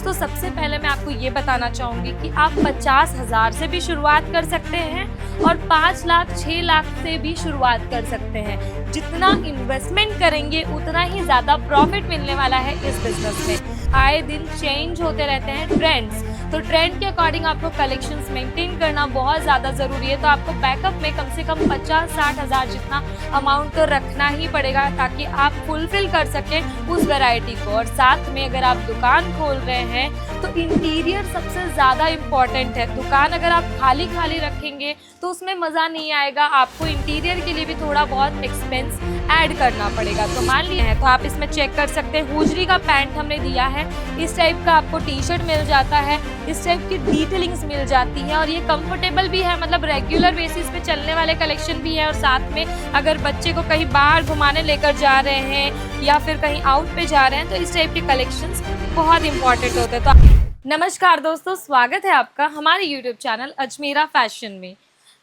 दोस्तों सबसे पहले मैं आपको ये बताना चाहूँगी कि आप 50,000 से भी शुरुआत कर सकते हैं और 5 लाख 6 लाख से भी शुरुआत कर सकते हैं। जितना इन्वेस्टमेंट करेंगे उतना ही ज़्यादा प्रॉफिट मिलने वाला है इस बिजनेस में। आए दिन चेंज होते रहते हैं ट्रेंड्स, तो ट्रेंड के अकॉर्डिंग आपको कलेक्शंस मेंटेन करना बहुत ज़्यादा ज़रूरी है। तो आपको बैकअप में कम से कम 50-60 हज़ार जितना अमाउंट तो रखना ही पड़ेगा ताकि आप फुलफिल कर सकें उस वैरायटी को। और साथ में अगर आप दुकान खोल रहे हैं तो इंटीरियर सबसे ज़्यादा इम्पॉर्टेंट है। दुकान अगर आप खाली खाली रखेंगे तो उसमें मज़ा नहीं आएगा, आपको इंटीरियर के लिए भी थोड़ा बहुत एक्सपेंस ऐड करना पड़ेगा। तो मान लिया है तो आप इसमें चेक कर सकते हैं, हुजरी का पैंट हमने दिया है, इस टाइप का आपको टी शर्ट मिल जाता है, इस टाइप की डिटेलिंग्स मिल जाती हैं और ये कंफर्टेबल भी है, मतलब रेगुलर बेसिस पे चलने वाले कलेक्शन भी है। और साथ में अगर बच्चे को कहीं बाहर घुमाने लेकर जा रहे हैं या फिर कहीं आउट पे जा रहे हैं तो इस टाइप के कलेक्शंस बहुत इंपॉर्टेंट होते हैं। तो नमस्कार दोस्तों, स्वागत है आपका हमारे यूट्यूब चैनल अजमेरा फैशन में।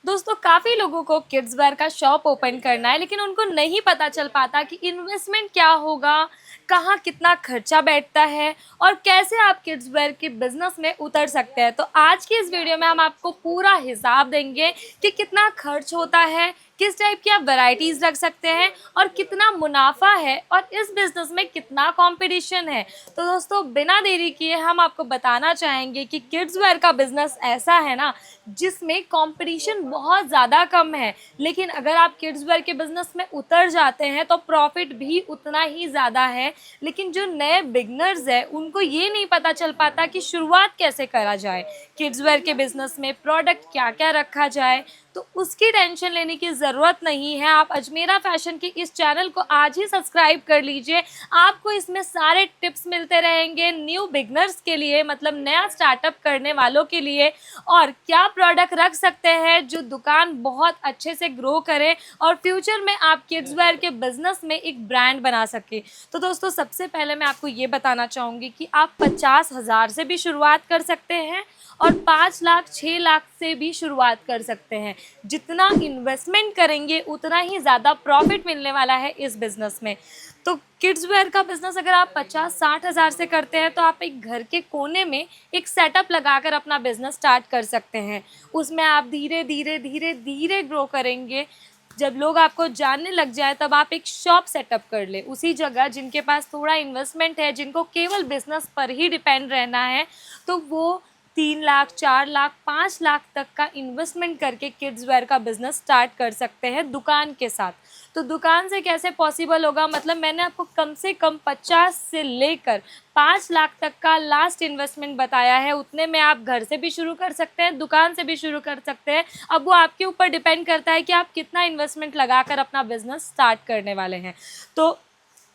दोस्तों काफ़ी लोगों को किड्स वेयर का शॉप ओपन करना है, लेकिन उनको नहीं पता चल पाता कि इन्वेस्टमेंट क्या होगा, कहाँ कितना खर्चा बैठता है और कैसे आप किड्स वेयर के बिजनेस में उतर सकते हैं। तो आज की इस वीडियो में हम आपको पूरा हिसाब देंगे कि कितना खर्च होता है, किस टाइप की आप वैरायटीज़ रख सकते हैं और कितना मुनाफा है और इस बिज़नेस में कितना कंपटीशन है। तो दोस्तों बिना देरी किए हम आपको बताना चाहेंगे कि किड्स वेयर का बिज़नेस ऐसा है ना जिसमें कंपटीशन बहुत ज़्यादा कम है, लेकिन अगर आप किड्स वेयर के बिज़नेस में उतर जाते हैं तो प्रॉफिट भी उतना ही ज़्यादा है। लेकिन जो नए बिगनर्स हैं उनको ये नहीं पता चल पाता कि शुरुआत कैसे करा जाए, किड्स वेयर के बिज़नेस में प्रोडक्ट क्या क्या रखा जाए। तो उसकी टेंशन लेने की ज़रूरत नहीं है। आप अजमेरा फैशन के इस चैनल को आज ही सब्सक्राइब कर लीजिए, आपको इसमें सारे टिप्स मिलते रहेंगे न्यू बिगनर्स के लिए, मतलब नया स्टार्टअप करने वालों के लिए, और क्या प्रोडक्ट रख सकते हैं जो दुकान बहुत अच्छे से ग्रो करे और फ्यूचर में आप किड्स वेयर के बिज़नेस में एक ब्रांड बना सके। तो दोस्तों सबसे पहले मैं आपको ये बताना चाहूँगी कि आप 50,000 से भी शुरुआत कर सकते हैं और 5 लाख 6 लाख से भी शुरुआत कर सकते हैं। जितना इन्वेस्टमेंट करेंगे उतना ही ज़्यादा प्रॉफिट मिलने वाला है इस बिज़नेस में। तो किड्स वेयर का बिज़नेस अगर आप 50-60 हज़ार से करते हैं तो आप एक घर के कोने में एक सेटअप लगाकर अपना बिज़नेस स्टार्ट कर सकते हैं। उसमें आप धीरे धीरे धीरे धीरे ग्रो करेंगे। जब लोग आपको जानने लग जाए तब आप एक शॉप सेटअप कर ले उसी जगह। जिनके पास थोड़ा इन्वेस्टमेंट है, जिनको केवल बिज़नेस पर ही डिपेंड रहना है, तो वो 3 लाख 4 लाख 5 लाख तक का इन्वेस्टमेंट करके किड्स वेयर का बिज़नेस स्टार्ट कर सकते हैं दुकान के साथ। तो दुकान से कैसे पॉसिबल होगा, मतलब मैंने आपको कम से कम 50 से लेकर 5 लाख तक का लास्ट इन्वेस्टमेंट बताया है। उतने में आप घर से भी शुरू कर सकते हैं, दुकान से भी शुरू कर सकते हैं। अब वो आपके ऊपर डिपेंड करता है कि आप कितना इन्वेस्टमेंट लगाकर अपना बिज़नेस स्टार्ट करने वाले हैं। तो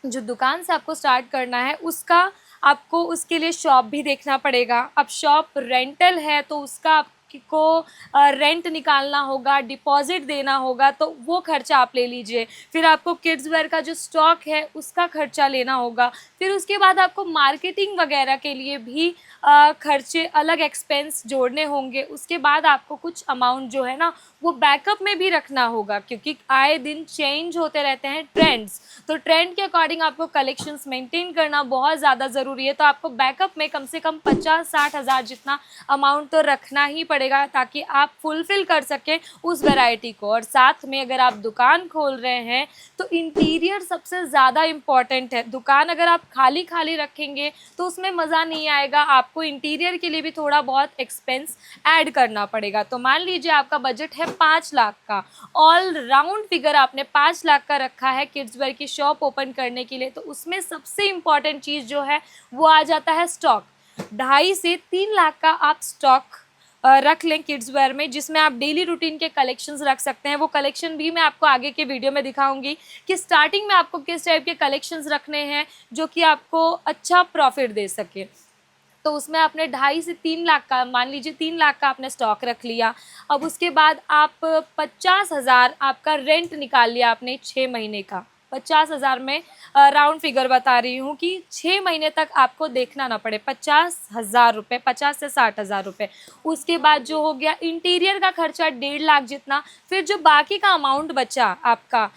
जो दुकान से आपको स्टार्ट करना है उसका आपको उसके लिए शॉप भी देखना पड़ेगा। अब शॉप रेंटल है तो उसका आपको रेंट निकालना होगा, डिपॉजिट देना होगा, तो वो खर्चा आप ले लीजिए। फिर आपको किड्स वेयर का जो स्टॉक है उसका खर्चा लेना होगा। फिर उसके बाद आपको मार्केटिंग वगैरह के लिए भी खर्चे अलग एक्सपेंस जोड़ने होंगे। उसके बाद आपको कुछ अमाउंट जो है ना वो बैकअप में भी रखना होगा, क्योंकि आए दिन चेंज होते रहते हैं ट्रेंड्स, तो ट्रेंड के अकॉर्डिंग आपको कलेक्शंस मेंटेन करना बहुत ज़्यादा ज़रूरी है। तो आपको बैकअप में कम से कम 50-60 हज़ार जितना अमाउंट तो रखना ही पड़ेगा ताकि आप फुलफ़िल कर सकें उस वैरायटी को। और साथ में अगर आप दुकान खोल रहे हैं तो इंटीरियर सबसे ज़्यादा इम्पॉर्टेंट है। दुकान अगर आप खाली खाली रखेंगे तो उसमें मज़ा नहीं आएगा, आपको इंटीरियर के लिए भी थोड़ा बहुत एक्सपेंस ऐड करना पड़ेगा। तो मान लीजिए आपका बजट है 5 लाख का, ऑल राउंड फिगर आपने 5 लाख का रखा है किड्स वेयर की शॉप ओपन करने के लिए, तो उसमें सबसे इम्पॉर्टेंट चीज़ जो है वो आ जाता है स्टॉक। 2.5 से 3 लाख का आप स्टॉक रख लें किड्स वेयर में, जिसमें आप डेली रूटीन के कलेक्शंस रख सकते हैं। वो कलेक्शन भी मैं आपको आगे के वीडियो में दिखाऊंगी कि स्टार्टिंग में आपको किस टाइप के कलेक्शंस रखने हैं जो कि आपको अच्छा प्रॉफिट दे सके। तो उसमें आपने 2.5 से 3 लाख का, मान लीजिए 3 लाख का आपने स्टॉक रख लिया। अब उसके बाद आप 50,000 आपका रेंट निकाल लिया आपने 6 महीने का। 50,000 में राउंड फिगर बता रही हूँ कि 6 महीने तक आपको देखना ना पड़े, 50,000 रुपये, 50 से 60,000 रुपये। उसके बाद जो हो गया इंटीरियर का खर्चा 1.5 लाख जितना। फिर जो बाकी का अमाउंट बचा आपका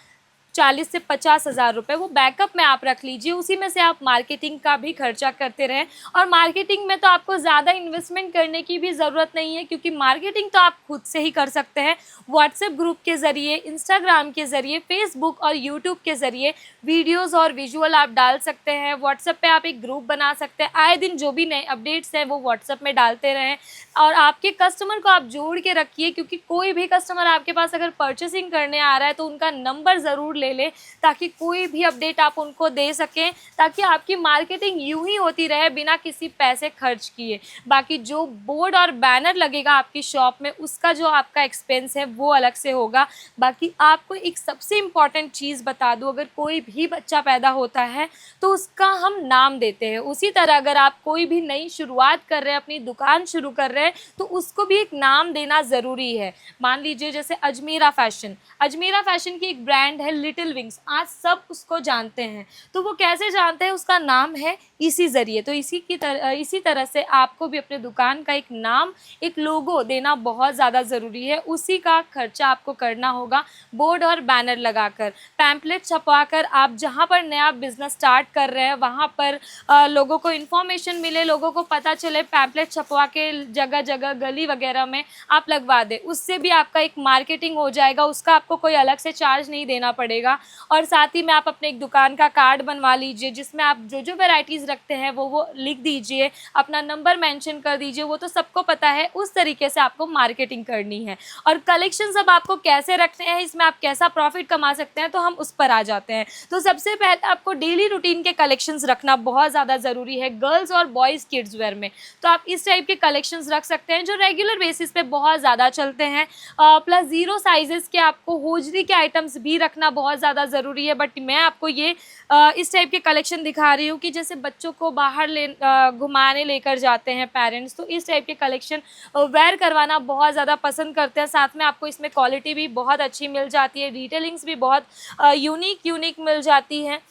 40 से 50,000 रुपये वो बैकअप में आप रख लीजिए, उसी में से आप मार्केटिंग का भी खर्चा करते रहें। और मार्केटिंग में तो आपको ज़्यादा इन्वेस्टमेंट करने की भी ज़रूरत नहीं है, क्योंकि मार्केटिंग तो आप खुद से ही कर सकते हैं। व्हाट्सएप ग्रुप के ज़रिए, इंस्टाग्राम के ज़रिए, फेसबुक और यूट्यूब के ज़रिए वीडियोज़ और विजुअल आप डाल सकते हैं। व्हाट्सएप पे आप एक ग्रुप बना सकते हैं, आए दिन जो भी नए अपडेट्स हैं वो व्हाट्सएप में डालते रहें। और आपके कस्टमर को आप जोड़ के रखिए, क्योंकि कोई भी कस्टमर आपके पास अगर परचेसिंग करने आ रहा है तो उनका नंबर ज़रूर ले लें, ताकि कोई भी अपडेट आप उनको दे सकें, ताकि आपकी मार्केटिंग यूं ही होती रहे बिना किसी पैसे खर्च किए। बाकी जो बोर्ड और बैनर लगेगा आपकी शॉप में, उसका जो आपका एक्सपेंस है वो अलग से होगा। बाकी आपको एक सबसे इम्पॉर्टेंट चीज़ बता दूँ, अगर कोई भी बच्चा पैदा होता है तो उसका हम नाम देते हैं। उसी तरह अगर आप कोई भी नई शुरुआत कर रहे हैं, अपनी दुकान शुरू कर रहे हैं, तो उसको भी एक नाम देना ज़रूरी है। मान लीजिए जैसे अजमेरा फ़ैशन, अजमेरा फ़ैशन की एक ब्रांड है लिटिल विंग्स, आज सब उसको जानते हैं। तो वो कैसे जानते हैं? उसका नाम है इसी ज़रिए। तो इसी तरह से आपको भी अपने दुकान का एक नाम, एक लोगो देना बहुत ज़्यादा ज़रूरी है। उसी का खर्चा आपको करना होगा, बोर्ड और बैनर लगाकर, पैम्पलेट छपवाकर। आप जहाँ पर नया बिज़नेस स्टार्ट कर रहे हैं वहाँ पर लोगों को इन्फॉर्मेशन मिले, लोगों को पता चले, पैम्पलेट छपवा के जगह जगह गली वगैरह में आप लगवा दें। उससे भी आपका एक मार्केटिंग हो जाएगा, उसका आपको कोई अलग से चार्ज नहीं देना पड़ेगा। और साथ ही में आप अपने एक दुकान का कार्ड बनवा लीजिए, जिसमें आप जो जो वेराइटीज़ रखते हैं वो लिख दीजिए, अपना नंबर मेंशन कर दीजिए। वो तो सबको पता है, उस तरीके से आपको मार्केटिंग करनी है। और कलेक्शंस अब आपको कैसे रखने हैं, इसमें आप कैसा प्रॉफिट कमा सकते हैं, तो हम उस पर आ जाते हैं। तो सबसे पहले आपको डेली रूटीन के कलेक्शंस रखना बहुत ज़्यादा ज़रूरी है, गर्ल्स और बॉयज़ किड्स वेयर में। तो आप इस टाइप के कलेक्शंस रख सकते हैं जो रेगुलर बेसिस पे बहुत ज़्यादा चलते हैं। प्लस ज़ीरो साइजेस के आपको होजरी के आइटम्स भी रखना बहुत ज़्यादा ज़रूरी है। बट मैं आपको ये इस टाइप के कलेक्शन दिखा रही हूँ कि जैसे बच्चों को बाहर घुमाने लेकर जाते हैं पेरेंट्स, तो इस टाइप के कलेक्शन वेयर करवाना बहुत ज़्यादा पसंद करते हैं। साथ में आपको इसमें क्वालिटी भी बहुत अच्छी मिल जाती है, डिटेलिंग्स भी बहुत यूनिक मिल जाती है।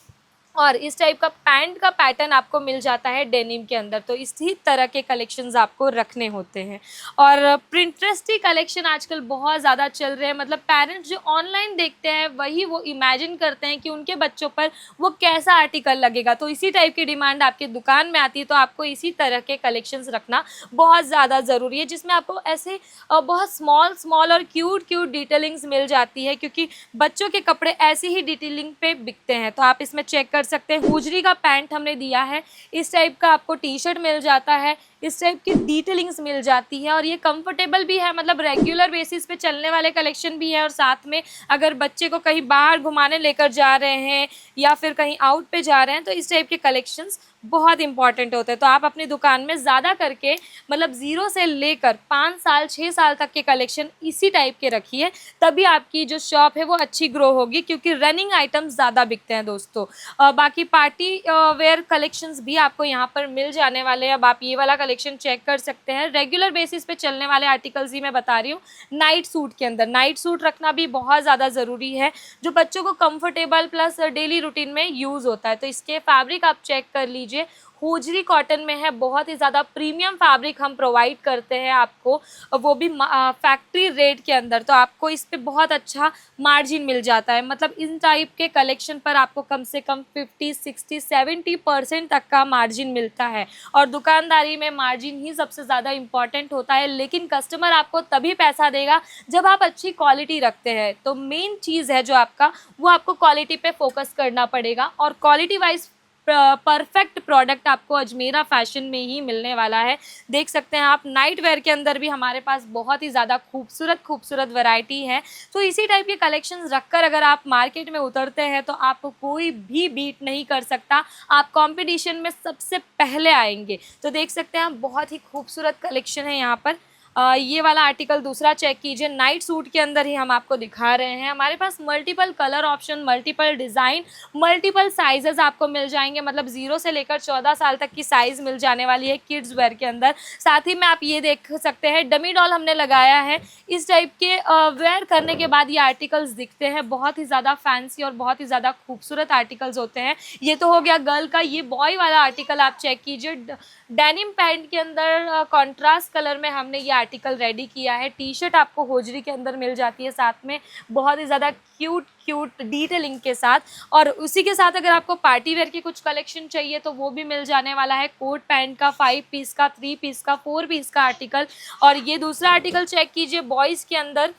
और इस टाइप का पैंट का पैटर्न आपको मिल जाता है डेनिम के अंदर। तो इसी तरह के कलेक्शंस आपको रखने होते हैं। और प्रिंटरेस्टी कलेक्शन आजकल बहुत ज़्यादा चल रहे हैं, मतलब पेरेंट्स जो ऑनलाइन देखते हैं वही वो इमेजिन करते हैं कि उनके बच्चों पर वो कैसा आर्टिकल लगेगा। तो इसी टाइप की डिमांड आपकी दुकान में आती है, तो आपको इसी तरह के कलेक्शंस रखना बहुत ज़्यादा ज़रूरी है, जिसमें आपको ऐसे बहुत स्मॉल और क्यूट डिटेलिंग्स मिल जाती है, क्योंकि बच्चों के कपड़े ऐसी ही डिटेलिंग पे बिकते हैं। तो आप इसमें चेक कर सकते हैं, हुजरी का पैंट हमने दिया है, इस टाइप का आपको टी शर्ट मिल जाता है, इस टाइप की डिटेलिंग्स मिल जाती है। और ये कंफर्टेबल भी है, मतलब रेगुलर बेसिस पे चलने वाले कलेक्शन भी है। और साथ में अगर बच्चे को कहीं बाहर घुमाने लेकर जा रहे हैं या फिर कहीं आउट पे जा रहे हैं, तो इस टाइप के कलेक्शंस बहुत इंपॉर्टेंट होते हैं। तो आप अपनी दुकान में ज़्यादा करके मतलब ज़ीरो से लेकर 5 साल 6 साल तक के कलेक्शन इसी टाइप के रखिए, तभी आपकी जो शॉप है वो अच्छी ग्रो होगी, क्योंकि रनिंग आइटम्स ज़्यादा बिकते हैं दोस्तों। बाकी पार्टी वेयर कलेक्शंस भी आपको यहाँ पर मिल जाने वाले हैं। अब आप ये वाला कलेक्शन चेक कर सकते हैं, रेगुलर बेसिस पे चलने वाले आर्टिकल्स ही मैं बता रही हूँ। नाइट सूट के अंदर नाइट सूट रखना भी बहुत ज़्यादा ज़रूरी है, जो बच्चों को कंफर्टेबल प्लस डेली रूटीन में यूज़ होता है। तो इसके फैब्रिक आप चेक कर लीजिए, होजरी कॉटन में है, बहुत ही ज़्यादा प्रीमियम फैब्रिक हम प्रोवाइड करते हैं आपको, वो भी फैक्ट्री रेट के अंदर। तो आपको इस पे बहुत अच्छा मार्जिन मिल जाता है, मतलब इन टाइप के कलेक्शन पर आपको कम से कम 50, 60, 70% तक का मार्जिन मिलता है। और दुकानदारी में मार्जिन ही सबसे ज़्यादा इम्पॉर्टेंट होता है, लेकिन कस्टमर आपको तभी पैसा देगा जब आप अच्छी क्वालिटी रखते हैं। तो मेन चीज़ है जो आपका, वो आपको क्वालिटी पे फोकस करना पड़ेगा। और क्वालिटी वाइज परफेक्ट प्रोडक्ट आपको अजमेरा फैशन में ही मिलने वाला है। देख सकते हैं आप, नाइट वेयर के अंदर भी हमारे पास बहुत ही ज़्यादा खूबसूरत वैरायटी है। तो इसी टाइप के कलेक्शंस रखकर अगर आप मार्केट में उतरते हैं तो आपको कोई भी बीट नहीं कर सकता, आप कंपटीशन में सबसे पहले आएंगे। तो देख सकते हैं आप, बहुत ही खूबसूरत कलेक्शन है यहाँ पर। ये वाला आर्टिकल दूसरा चेक कीजिए, नाइट सूट के अंदर ही हम आपको दिखा रहे हैं। हमारे पास multiple colour option, multiple design, multiple sizes आपको मिल जाएंगे, मतलब 0 से लेकर 14 साल तक की साइज़ मिल जाने वाली है किड्स वेयर के अंदर। साथ ही में आप ये देख सकते हैं, डमी डॉल हमने लगाया है। इस टाइप के वेयर करने के बाद ये आर्टिकल्स दिखते हैं, बहुत ही ज़्यादा फैंसी और बहुत ही ज़्यादा खूबसूरत आर्टिकल्स होते हैं। ये तो हो गया गर्ल का। ये बॉय वाला आर्टिकल आप चेक कीजिए, डेनिम पैंट के अंदर कॉन्ट्रास्ट कलर में हमने ये आर्टिकल रेडी किया है। टी शर्ट आपको होजरी के अंदर मिल जाती है साथ में, बहुत ही ज़्यादा क्यूट डिटेलिंग के साथ। और उसी के साथ अगर आपको पार्टी वेयर की कुछ कलेक्शन चाहिए तो वो भी मिल जाने वाला है। कोट पैंट का 5 पीस का, 3 पीस का, 4 पीस का आर्टिकल। और ये दूसरा आर्टिकल चेक कीजिए, बॉयज़ के अंदर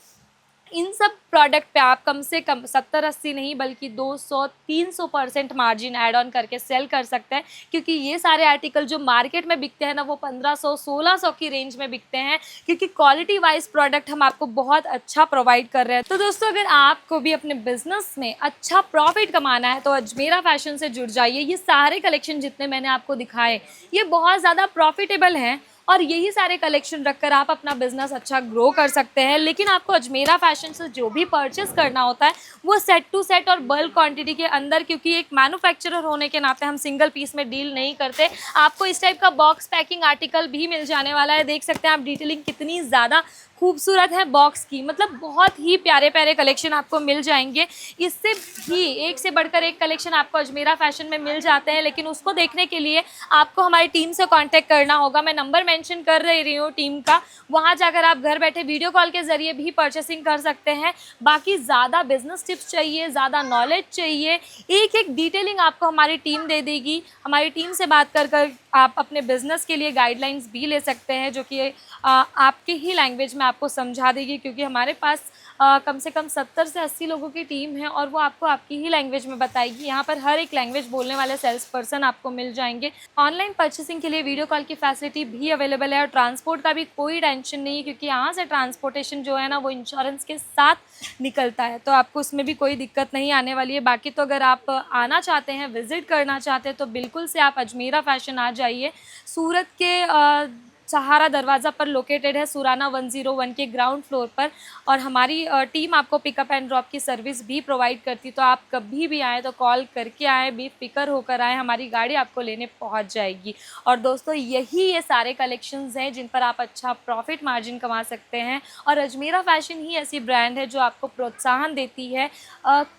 इन सब प्रोडक्ट पे आप कम से कम 70-80 नहीं बल्कि 200-300% मार्जिन ऐड ऑन करके सेल कर सकते हैं, क्योंकि ये सारे आर्टिकल जो मार्केट में बिकते हैं ना वो 1500-1600 की रेंज में बिकते हैं, क्योंकि क्वालिटी वाइज प्रोडक्ट हम आपको बहुत अच्छा प्रोवाइड कर रहे हैं। तो दोस्तों, अगर आपको भी अपने बिजनेस में अच्छा प्रॉफिट कमाना है तो अजमेरा फैशन से जुड़ जाइए। ये सारे कलेक्शन जितने मैंने आपको दिखाए ये बहुत ज़्यादा प्रॉफिटेबल हैं और यही सारे कलेक्शन रखकर आप अपना बिजनेस अच्छा ग्रो कर सकते हैं। लेकिन आपको अजमेरा फैशन से जो भी परचेस करना होता है वो सेट टू सेट और बल्क क्वांटिटी के अंदर, क्योंकि एक मैन्युफैक्चरर होने के नाते हम सिंगल पीस में डील नहीं करते। आपको इस टाइप का बॉक्स पैकिंग आर्टिकल भी मिल जाने वाला है। देख सकते हैं आप डिटेलिंग कितनी ज़्यादा खूबसूरत है बॉक्स की, मतलब बहुत ही प्यारे प्यारे कलेक्शन आपको मिल जाएंगे। इससे भी एक से बढ़कर एक कलेक्शन आपको अजमेरा फैशन में मिल जाते हैं, लेकिन उसको देखने के लिए आपको हमारी टीम से कांटेक्ट करना होगा। मैं नंबर मेंशन कर रही हूँ टीम का, वहाँ जाकर आप घर बैठे वीडियो कॉल के ज़रिए भी परचेसिंग कर सकते हैं। बाकी ज़्यादा बिजनेस टिप्स चाहिए, ज़्यादा नॉलेज चाहिए, एक एक डिटेलिंग आपको हमारी टीम दे देगी। हमारी टीम से बात कर आप अपने बिजनेस के लिए गाइडलाइंस भी ले सकते हैं, जो कि आपके ही लैंग्वेज में आपको समझा देगी, क्योंकि हमारे पास कम से कम 70 से 80 लोगों की टीम है और वो आपको आपकी ही लैंग्वेज में बताएगी। यहाँ पर हर एक लैंग्वेज बोलने वाले सेल्स पर्सन आपको मिल जाएंगे। ऑनलाइन परचेसिंग के लिए वीडियो कॉल की फैसिलिटी भी अवेलेबल है और ट्रांसपोर्ट का भी कोई टेंशन नहीं है, क्योंकि यहाँ से ट्रांसपोर्टेशन जो है ना वो इंश्योरेंस के साथ निकलता है, तो आपको उसमें भी कोई दिक्कत नहीं आने वाली है। बाकी तो अगर आप आना चाहते हैं, विजिट करना चाहते हैं, तो बिल्कुल से आप अजमेरा फैशन आ जाइए। सूरत के सहारा दरवाज़ा पर लोकेटेड है, सुराना 101 के ग्राउंड फ्लोर पर। और हमारी टीम आपको पिकअप एंड ड्रॉप की सर्विस भी प्रोवाइड करती, तो आप कभी भी आएँ तो कॉल करके आएँ, बेफिक्र होकर आएँ, हमारी गाड़ी आपको लेने पहुंच जाएगी। और दोस्तों, ये सारे कलेक्शंस हैं जिन पर आप अच्छा प्रॉफिट मार्जिन कमा सकते हैं। और अजमेरा फैशन ही ऐसी ब्रांड है जो आपको प्रोत्साहन देती है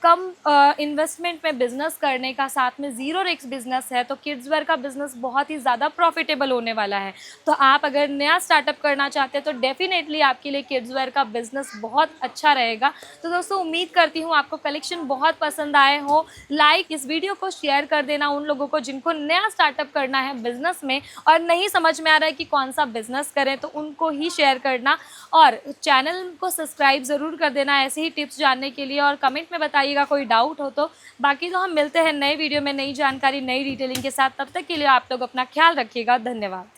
कम इन्वेस्टमेंट में बिजनेस करने का, साथ में ज़ीरो रिस्क बिजनेस है। तो किड्स वेयर का बिजनेस बहुत ही ज़्यादा प्रॉफिटेबल होने वाला है। तो आप अगर नया स्टार्टअप करना चाहते हैं तो डेफिनेटली आपके लिए किड्स वेयर का बिजनेस बहुत अच्छा रहेगा। तो दोस्तों, उम्मीद करती हूँ आपको कलेक्शन बहुत पसंद आए हो। इस वीडियो को शेयर कर देना उन लोगों को जिनको नया स्टार्टअप करना है बिजनेस में और नहीं समझ में आ रहा है कि कौन सा बिजनेस करें, तो उनको ही शेयर करना। और चैनल को सब्सक्राइब ज़रूर कर देना ऐसे ही टिप्स जानने के लिए, और कमेंट में बताइएगा कोई डाउट हो तो। बाकी तो हम मिलते हैं नए वीडियो में नई जानकारी, नई डिटेलिंग के साथ। तब तक के लिए आप लोग अपना ख्याल रखिएगा। धन्यवाद।